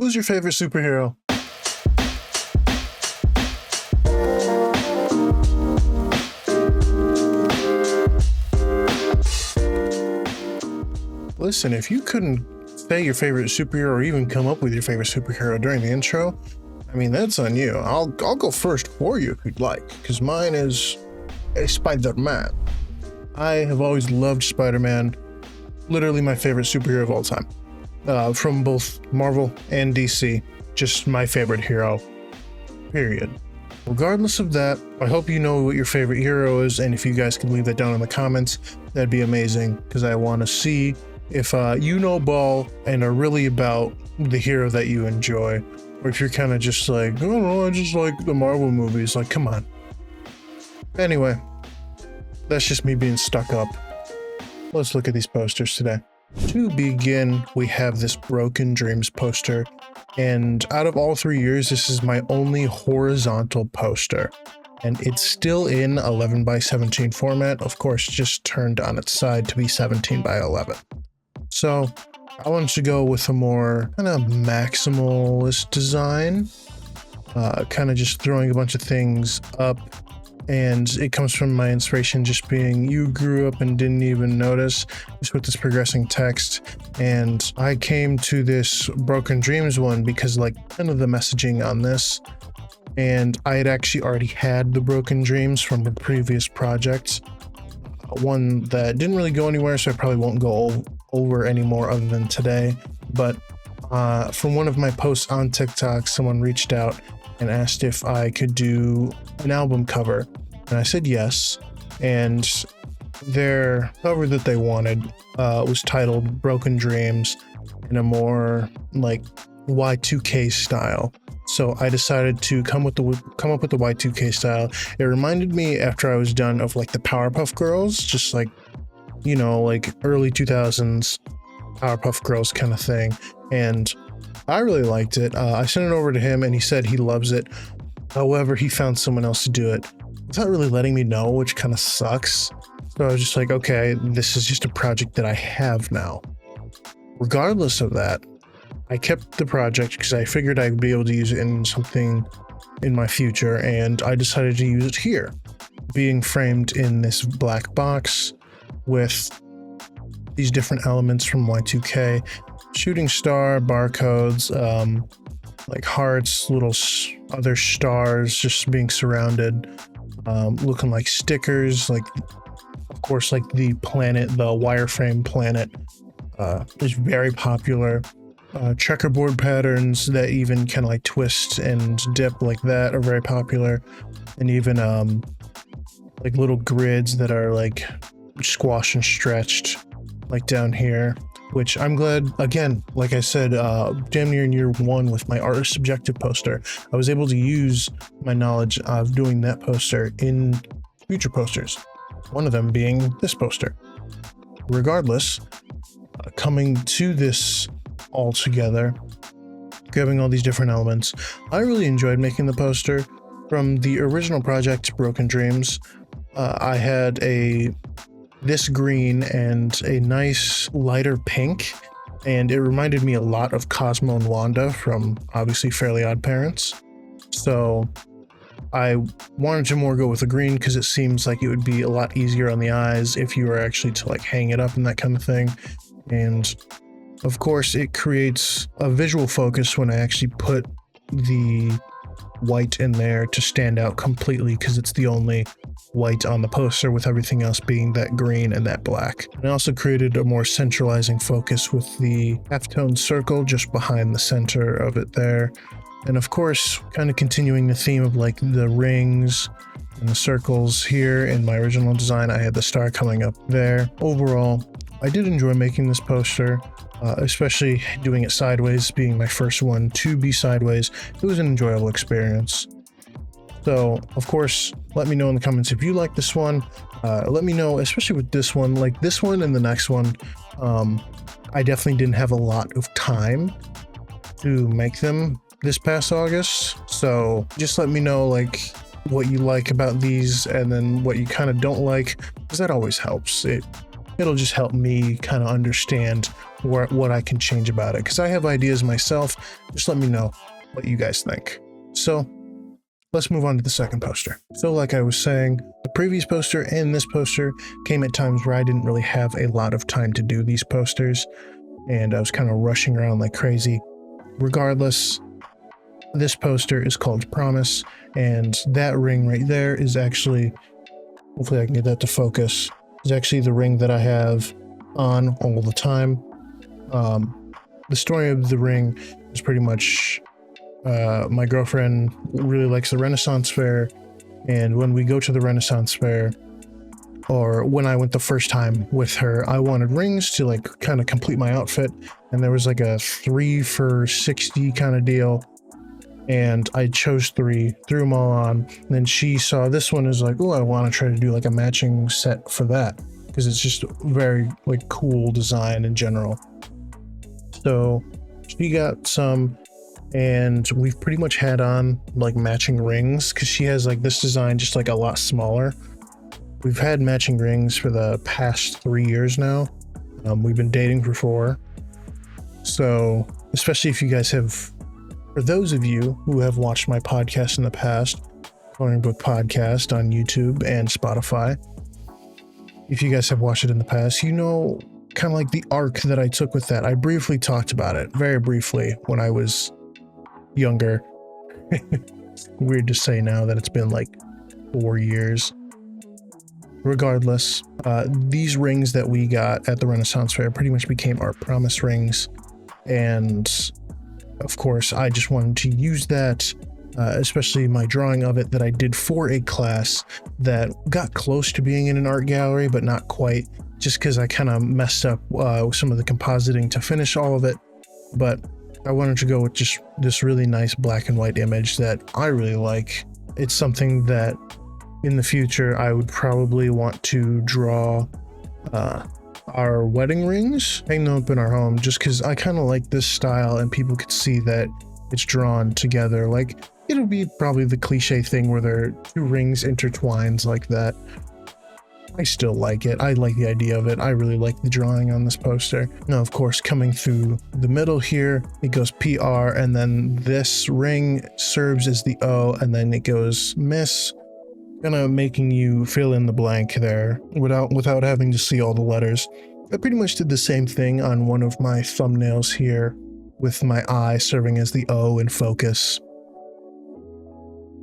Who's your favorite superhero? Listen, if you couldn't say your favorite superhero or even come up with your favorite superhero during the intro, I mean, that's on you. I'll go first for you if you'd like, because mine is Spider-Man. I have always loved Spider-Man, literally my favorite superhero of all time. From both Marvel and DC, just my favorite hero, period. Regardless of that, I hope you know what your favorite hero is, and if you guys can leave that down in the comments, that'd be amazing, because I want to see if you know ball and are really about the hero that you enjoy, or if you're kind of just like, I don't know, I just like the Marvel movies. Like, come on. Anyway, that's just me being stuck up. Let's look at these posters today. To begin, we have this Broken Dreams poster, and out of all 3 years, this is my only horizontal poster, and it's still in 11:17 format, of course, just turned on its side to be 17:11. So I wanted to go with a more kind of maximalist design, kind of just throwing a bunch of things up. And it comes from my inspiration just being, you grew up and didn't even notice, just with this progressing text. And I came to this Broken Dreams one because like kind of the messaging on this, and I had actually already had the Broken Dreams from a previous project, one that didn't really go anywhere, so I probably won't go over anymore other than today. But from one of my posts on TikTok, someone reached out and asked if I could do an album cover, and I said yes. And their cover that they wanted was titled Broken Dreams in a more like Y2K style. So I decided to come up with the Y2K style. It reminded me, after I was done, of like the Powerpuff Girls, just like, you know, like early 2000s Powerpuff Girls kind of thing. And I really liked it. I sent it over to him and he said he loves it. However, he found someone else to do it without really letting me know, which kind of sucks. So I was just like, okay, this is just a project that I have now. Regardless of that, I kept the project because I figured I'd be able to use it in something in my future, and I decided to use it here, being framed in this black box with these different elements from Y2K. Shooting star, barcodes, like hearts, little other stars just being surrounded, looking like stickers, like, of course, like the planet, the wireframe planet is very popular. Checkerboard patterns that even kind of like twist and dip like that are very popular. And even like little grids that are like squashed and stretched, like down here. Which I'm glad, again, like I said, damn near in year one with my artist subjective poster, I was able to use my knowledge of doing that poster in future posters, one of them being this poster. Regardless, coming to this all together, grabbing all these different elements, I really enjoyed making the poster. From the original project, Broken Dreams, I had this green and a nice lighter pink, and it reminded me a lot of Cosmo and Wanda from obviously Fairly Odd Parents. So I wanted to more go with the green because it seems like it would be a lot easier on the eyes if you were actually to like hang it up and that kind of thing. And of course it creates a visual focus when I actually put the white in there to stand out completely, because it's the only white on the poster, with everything else being that green and that black. And I also created a more centralizing focus with the halftone circle just behind the center of it there. And of course, kind of continuing the theme of like the rings and the circles here. In my original design, I had the star coming up there. Overall, I did enjoy making this poster, especially doing it sideways, being my first one to be sideways. It was an enjoyable experience. So, of course, let me know in the comments if you like this one. Let me know, especially with this one, like this one and the next one. I definitely didn't have a lot of time to make them this past August. So just let me know like what you like about these and then what you kind of don't like, because that always helps. It'll just help me kind of understand what I can change about it, because I have ideas myself. Just let me know what you guys think. So let's move on to the second poster. So like I was saying, the previous poster and this poster came at times where I didn't really have a lot of time to do these posters, and I was kind of rushing around like crazy. Regardless, this poster is called Promise, and that ring right there is actually, hopefully I can get that to focus, is actually the ring that I have on all the time. The story of the ring is pretty much my girlfriend really likes the Renaissance Fair, and when we go to the Renaissance Fair, or when I went the first time with her, I wanted rings to like kind of complete my outfit, and there was like a 3 for $60 kind of deal, and I chose 3, threw them all on, and then she saw this one, is like, oh, I want to try to do like a matching set for that, because it's just very like cool design in general. So she got some, and we've pretty much had on like matching rings, because she has like this design just like a lot smaller. We've had matching rings for the past 3 years now. We've been dating for 4. So especially if you guys have, for those of you who have watched my podcast in the past, Coloring Book Podcast on YouTube and Spotify, if you guys have watched it in the past, you know kind of like the arc that I took with that. I briefly talked about it, very briefly, when I was younger. Weird to say now that it's been like 4 years. Regardless, these rings that we got at the Renaissance Fair pretty much became our promise rings, and of course I just wanted to use that, especially my drawing of it that I did for a class that got close to being in an art gallery but not quite, just because I kind of messed up some of the compositing to finish all of it. But I wanted to go with just this really nice black and white image that I really like. It's something that in the future I would probably want to draw our wedding rings, hang them up in our home, just because I kind of like this style and people could see that it's drawn together. Like, it'll be probably the cliche thing where there are 2 rings intertwined like that. I still like it. I like the idea of it. I really like the drawing on this poster. Now, of course, coming through the middle here, it goes PR, and then this ring serves as the O, and then it goes Miss, kind of making you fill in the blank there without having to see all the letters. I pretty much did the same thing on one of my thumbnails here, with my eye serving as the O in focus.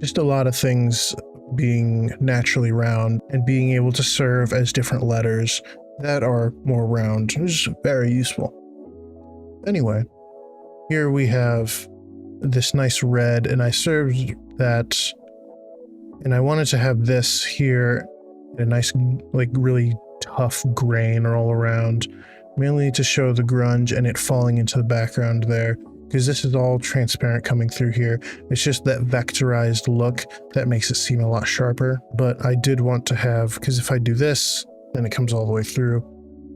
Just a lot of things being naturally round and being able to serve as different letters that are more round is very useful. Anyway, here we have this nice red, and I served that, and I wanted to have this here, a nice like really tough grain all around, mainly to show the grunge and it falling into the background there, because this is all transparent coming through here. It's just that vectorized look that makes it seem a lot sharper. But I did want to have, because if I do this, then it comes all the way through,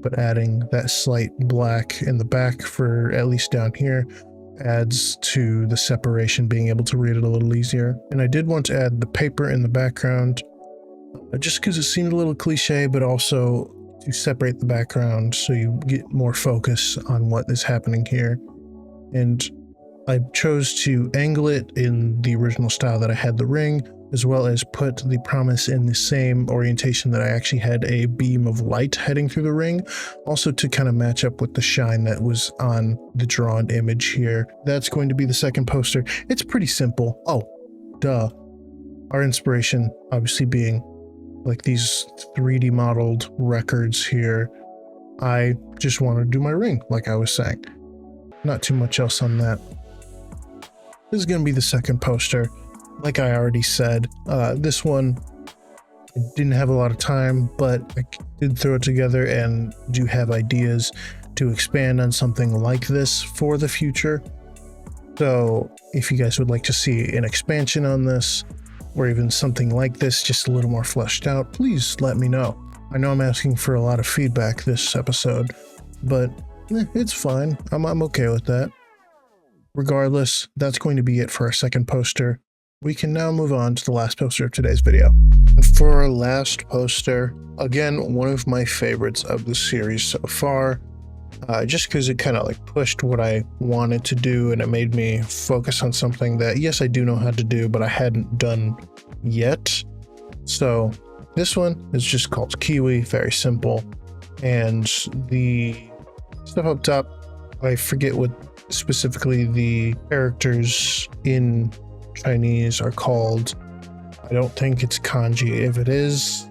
but adding that slight black in the back for at least down here adds to the separation, being able to read it a little easier. And I did want to add the paper in the background, just because it seemed a little cliche, but also to separate the background so you get more focus on what is happening here. And I chose to angle it in the original style that I had the ring, as well as put the promise in the same orientation that I actually had a beam of light heading through the ring, also to kind of match up with the shine that was on the drawn image here. That's going to be the second poster. It's pretty simple. Oh, duh. Our inspiration obviously being like these 3D modeled records here. I just wanted to do my ring, like I was saying. Not too much else on that. This is going to be the second poster. Like I already said, this one, I didn't have a lot of time, but I did throw it together and do have ideas to expand on something like this for the future. So if you guys would like to see an expansion on this, or even something like this, just a little more fleshed out, please let me know. I know I'm asking for a lot of feedback this episode, but it's fine. I'm okay with that. Regardless, that's going to be it for our second poster. We can now move on to the last poster of today's video. And for our last poster, again, one of my favorites of the series so far, just because it kind of like pushed what I wanted to do, and it made me focus on something that, yes, I do know how to do, but I hadn't done yet. So this one is just called Kiwi, very simple. And the stuff up top, I forget what specifically the characters in Chinese are called. I don't think it's kanji. If it is,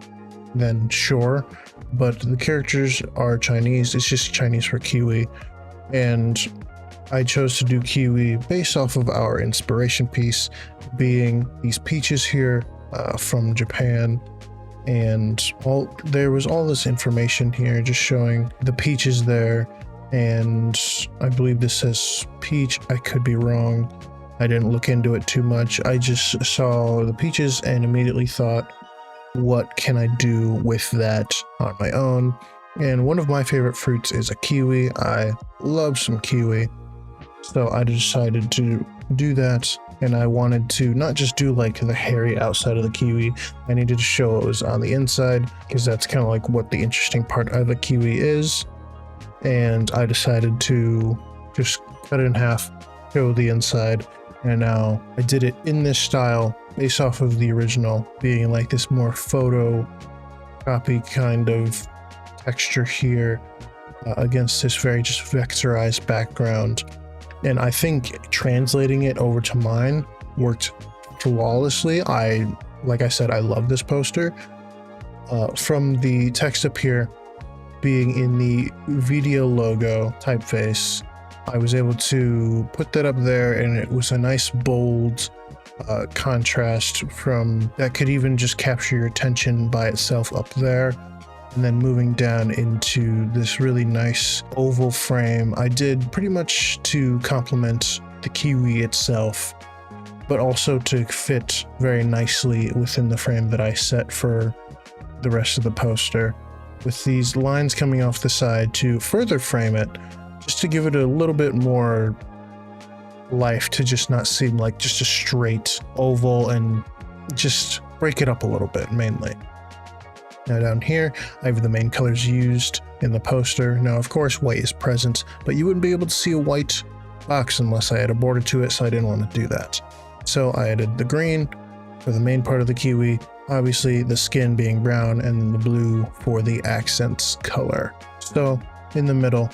then sure. But the characters are Chinese. It's just Chinese for Kiwi. And I chose to do Kiwi based off of our inspiration piece being these peaches here from Japan. And there was all this information here just showing the peaches there. And I believe this says peach. I could be wrong. I didn't look into it too much. I just saw the peaches and immediately thought, what can I do with that on my own? And one of my favorite fruits is a kiwi. I love some kiwi. So I decided to do that. And I wanted to not just do like the hairy outside of the kiwi. I needed to show what was on the inside, because that's kind of like what the interesting part of the kiwi is. And I decided to just cut it in half, show the inside. And now I did it in this style based off of the original, being like this more photo copy kind of texture here against this very just vectorized background. And I think translating it over to mine worked flawlessly. Like I said, I love this poster. From the text up here being in the video logo typeface, I was able to put that up there, and it was a nice bold contrast from that could even just capture your attention by itself up there. And then moving down into this really nice oval frame, I did pretty much to complement the kiwi itself, but also to fit very nicely within the frame that I set for the rest of the poster, with these lines coming off the side to further frame it, just to give it a little bit more life, to just not seem like just a straight oval, and just break it up a little bit mainly. Now down here, I have the main colors used in the poster. Now, of course, white is present, but you wouldn't be able to see a white box unless I had a border to it, so I didn't want to do that. So I added the green for the main part of the kiwi, obviously the skin being brown, and then the blue for the accents color. So in the middle,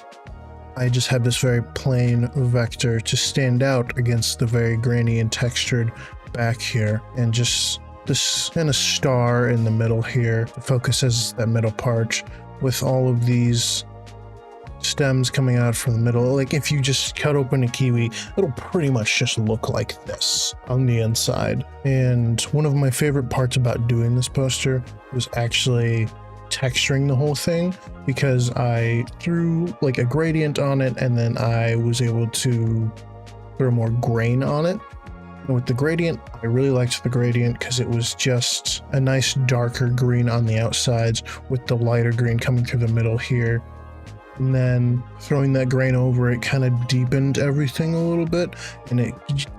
I just had this very plain vector to stand out against the very grainy and textured back here, and just this kind of star in the middle here. The focus is that middle part with all of these stems coming out from the middle. Like if you just cut open a kiwi, it'll pretty much just look like this on the inside. And one of my favorite parts about doing this poster was actually texturing the whole thing, because I threw like a gradient on it, and then I was able to throw more grain on it. And with the gradient, I really liked the gradient because it was just a nice darker green on the outsides with the lighter green coming through the middle here. And then throwing that grain over it kind of deepened everything a little bit, and it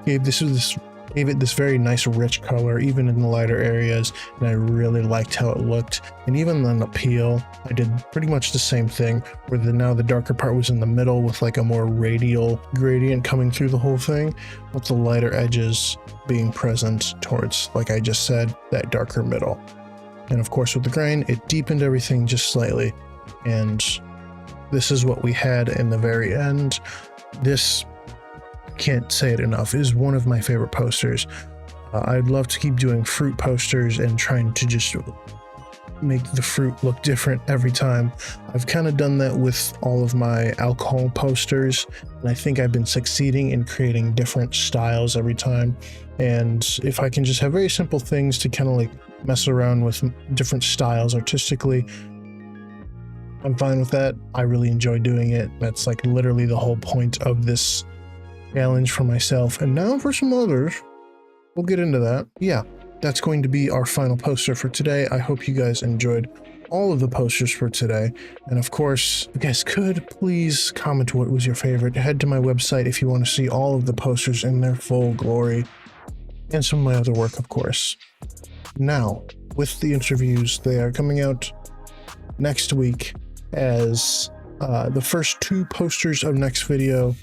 gave it this very nice rich color even in the lighter areas, and I really liked how it looked. And even on the peel, I did pretty much the same thing, where now the darker part was in the middle with like a more radial gradient coming through the whole thing, with the lighter edges being present towards, like I just said, that darker middle. And of course with the grain, it deepened everything just slightly, and this is what we had in the very end. This, can't say it enough, is one of my favorite posters. I'd love to keep doing fruit posters and trying to just make the fruit look different every time. I've kind of done that with all of my alcohol posters, and I think I've been succeeding in creating different styles every time. And if I can just have very simple things to kind of like mess around with different styles artistically, I'm fine with that. I really enjoy doing it. That's like literally the whole point of this challenge for myself. And now for some others. We'll get into that. Yeah, that's going to be our final poster for today. I hope you guys enjoyed all of the posters for today. And of course, if you guys could please comment what was your favorite. Head to my website if you want to see all of the posters in their full glory, and some of my other work, of course. Now, with the interviews, they are coming out next week as The first 2 posters of next video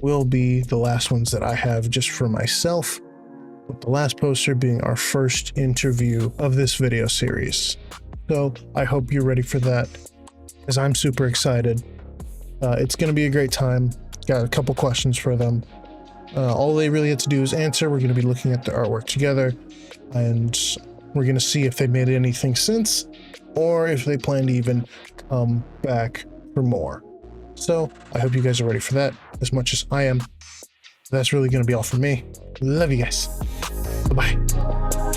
will be the last ones that I have just for myself, with the last poster being our first interview of this video series. So I hope you're ready for that, because I'm super excited. It's going to be a great time. Got a couple questions for them. All they really have to do is answer. We're going to be looking at the artwork together, and we're going to see if they made anything since, or if they plan to even come back for more. So I hope you guys are ready for that as much as I am. That's really going to be all from me. Love you guys. Bye-bye.